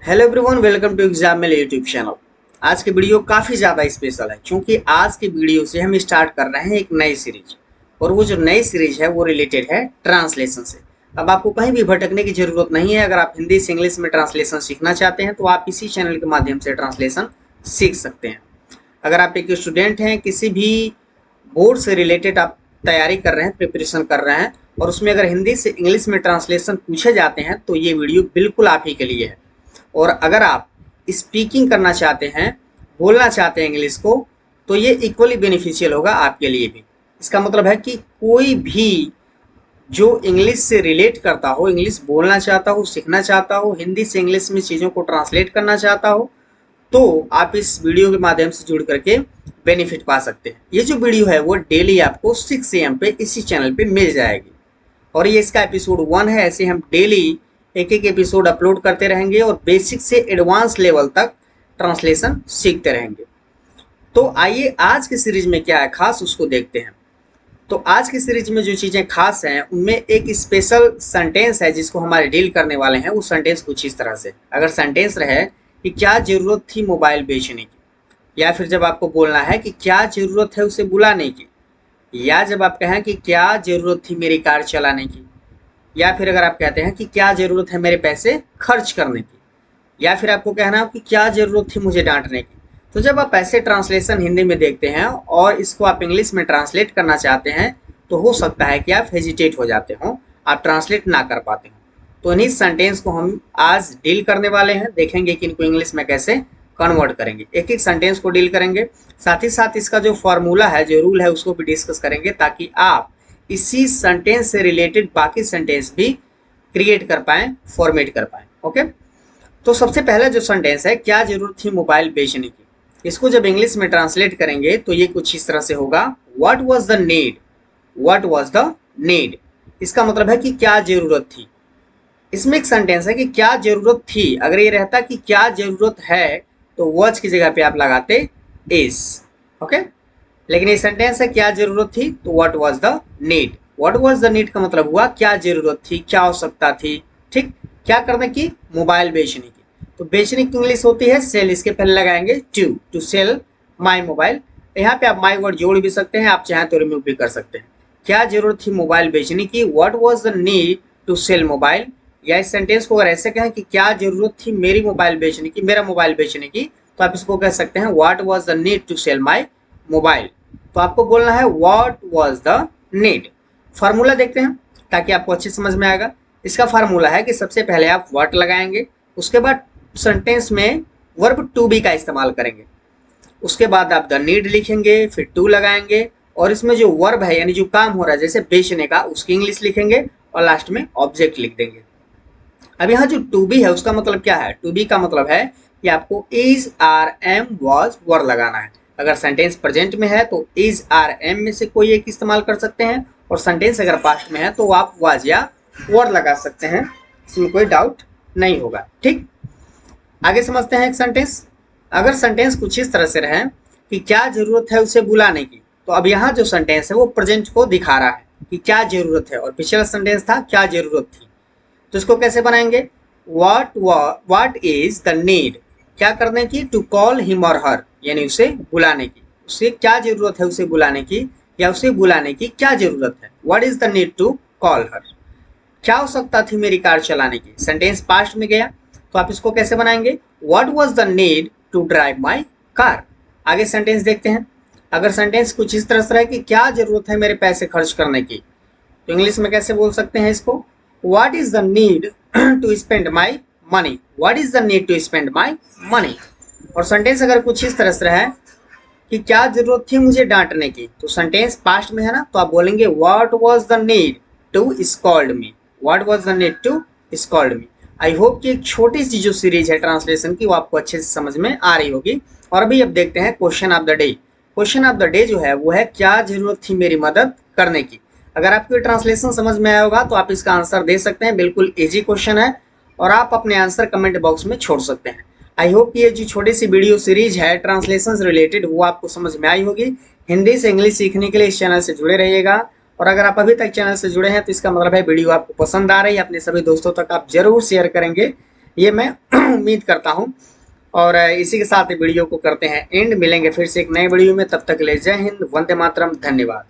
Hello everyone, welcome to exam mail YouTube channel. आज की video काफ़ी ज़्यादा स्पेशल है क्योंकि आज की वीडियो से हम स्टार्ट कर रहे हैं एक नई सीरीज। और वो जो नई सीरीज है वो रिलेटेड है ट्रांसलेशन से। अब आपको कहीं भी भटकने की ज़रूरत नहीं है। अगर आप हिंदी से इंग्लिश में ट्रांसलेशन सीखना चाहते हैं तो आप इसी चैनल के माध्यम से ट्रांसलेशन सीख सकते हैं। अगर आप एक स्टूडेंट हैं, किसी भी बोर्ड से रिलेटेड आप तैयारी कर रहे हैं, प्रिपरेशन कर रहे हैं, और उसमें अगर हिंदी से इंग्लिश में ट्रांसलेशन पूछे जाते हैं तो ये वीडियो बिल्कुल आप ही के लिए है। और अगर आप स्पीकिंग करना चाहते हैं, बोलना चाहते हैं इंग्लिश को, तो ये इक्वली बेनिफिशियल होगा आपके लिए भी। इसका मतलब है कि कोई भी जो इंग्लिश से रिलेट करता हो, इंग्लिश बोलना चाहता हो, सीखना चाहता हो, हिंदी से इंग्लिश में चीज़ों को ट्रांसलेट करना चाहता हो, तो आप इस वीडियो के माध्यम से जुड़ करके बेनिफिट पा सकते हैं। ये जो वीडियो है वो डेली आपको 6 AM पे इसी चैनल पे मिल जाएगी। और ये इसका एपिसोड 1 है। ऐसे हम डेली एक एक एपिसोड अपलोड करते रहेंगे और बेसिक से एडवांस लेवल तक ट्रांसलेशन सीखते रहेंगे। तो आइए आज की सीरीज में क्या है खास, उसको देखते हैं। तो आज की सीरीज में जो चीज़ें खास हैं उनमें एक स्पेशल सेंटेंस है जिसको हमारे डील करने वाले हैं। वो सेंटेंस कुछ इस तरह से, अगर सेंटेंस रहे कि क्या ज़रूरत थी मोबाइल बेचने की, या फिर जब आपको बोलना है कि क्या ज़रूरत है उसे बुलाने की, या जब आप कहें कि क्या ज़रूरत थी मेरी कार चलाने की, या फिर अगर आप कहते हैं कि क्या ज़रूरत है मेरे पैसे खर्च करने की, या फिर आपको कहना हो कि क्या ज़रूरत थी मुझे डांटने की। तो जब आप ऐसे ट्रांसलेशन हिंदी में देखते हैं और इसको आप इंग्लिश में ट्रांसलेट करना चाहते हैं तो हो सकता है कि आप हेजिटेट हो जाते हो, आप ट्रांसलेट ना कर पाते हो। तो इन्हीं सेंटेंस को हम आज डील करने वाले हैं, देखेंगे कि इनको इंग्लिश में कैसे कन्वर्ट करेंगे। एक एक सेंटेंस को डील करेंगे, साथ ही साथ इसका जो फॉर्मूला है, जो रूल है, उसको भी डिस्कस करेंगे ताकि आप इसी सेंटेंस से रिलेटेड बाकी सेंटेंस भी क्रिएट कर पाएँ, फॉर्मेट कर पाएँ। ओके, तो सबसे पहला जो सेंटेंस है, क्या जरूरत थी मोबाइल बेचने की, इसको जब इंग्लिश में ट्रांसलेट करेंगे तो ये कुछ इस तरह से होगा, what was the need. What was the need, इसका मतलब है कि क्या जरूरत थी। इसमें एक सेंटेंस है कि क्या जरूरत थी। अगर ये रहता कि क्या जरूरत है तो वॉच की जगह पे आप लगाते इज। ओके, लेकिन ये सेंटेंस है क्या जरूरत थी, तो what was the need. What was the need का मतलब हुआ क्या जरूरत थी, क्या आवश्यकता थी। ठीक, क्या करने की, मोबाइल बेचने की। तो बेचने की इंग्लिश होती है सेल, इसके पहले लगाएंगे टू सेल माई मोबाइल। यहाँ पे आप माई वर्ड जोड़ भी सकते हैं, आप चाहें तो रिमूव भी कर सकते हैं। क्या जरूरत थी मोबाइल बेचने की, what was the need to sell mobile. या इस सेंटेंस को अगर ऐसे कहें कि क्या जरूरत थी मेरी मोबाइल बेचने की, मेरा मोबाइल बेचने की, तो आप इसको कह सकते हैं what was the need to sell my mobile. तो आपको बोलना है what was the need. Formula देखते हैं ताकि आपको अच्छे समझ में आएगा। इसका फार्मूला है कि सबसे पहले आप व्हाट लगाएंगे, उसके बाद सेंटेंस में वर्ब टू बी का इस्तेमाल करेंगे, उसके बाद आप द नीड लिखेंगे, फिर टू लगाएंगे, और इसमें जो वर्ब है यानी जो काम हो रहा है जैसे बेचने का, उसकी इंग्लिश लिखेंगे और लास्ट में ऑब्जेक्ट लिख देंगे। अब यहाँ जो टू बी है उसका मतलब क्या है, टू बी का मतलब है कि आपको is are am was were लगाना है। अगर सेंटेंस प्रेजेंट में है तो इज आर एम में से कोई एक इस्तेमाल कर सकते हैं, और सेंटेंस अगर पास्ट में है तो आप वाज या वर लगा सकते हैं, इसमें कोई डाउट नहीं होगा। ठीक, आगे समझते हैं एक सेंटेंस। अगर सेंटेंस कुछ इस तरह से रहे कि क्या जरूरत है उसे बुलाने की, तो अब यहाँ जो सेंटेंस है वो प्रेजेंट को दिखा रहा है कि क्या जरूरत है, और पिछला सेंटेंस था क्या जरूरत थी। तो इसको कैसे बनाएंगे, व्हाट इज द नीड, क्या करने की, टू कॉल हिम और हर, यानी उसे बुलाने की। उसे क्या जरूरत है उसे बुलाने की, या उसे बुलाने की क्या जरूरत है। What is the need to call her, क्या आवश्यकता थी मेरी कार चलाने की। सेंटेंस पास्ट में गया तो आप इसको कैसे बनाएंगे, what was the need to drive my car. आगे सेंटेंस देखते हैं। अगर सेंटेंस कुछ इस तरह से है कि क्या जरूरत है मेरे पैसे खर्च करने की, तो इंग्लिश में कैसे बोल सकते हैं इसको, what is the need to spend my money. What is the need to spend my money. और सेंटेंस अगर कुछ इस तरह से है कि क्या जरूरत थी मुझे डांटने की, तो सेंटेंस पास्ट में है ना, तो आप बोलेंगे what was the need to scold me. What was the need to scold me. I hope कि एक छोटी सी जो सीरीज है ट्रांसलेशन की वो आपको अच्छे से समझ में आ रही होगी। और अभी अब देखते हैं question of the day. Question of the day जो है वो है क्या जरूरत थी मेरी मदद करने की। अगर आपको ये ट्रांसलेशन समझ में आया होगा तो आप इसका आंसर दे सकते हैं, बिल्कुल इजी क्वेश्चन है, और आप अपने आंसर कमेंट बॉक्स में छोड़ सकते हैं। आई होप कि ये जो छोटी सी वीडियो सीरीज है ट्रांसलेशन से रिलेटेड वो आपको समझ में आई होगी। हिंदी से इंग्लिश सीखने के लिए इस चैनल से जुड़े रहिएगा। और अगर आप अभी तक चैनल से जुड़े हैं तो इसका मतलब है वीडियो आपको पसंद आ रही है, अपने सभी दोस्तों तक आप जरूर शेयर करेंगे। ये मैं उम्मीद करता हूँ। और इसी के साथ वीडियो को करते हैं एंड। मिलेंगे फिर से एक नए वीडियो में, तब तक के लिए जय हिंद, वंदे मातरम, धन्यवाद।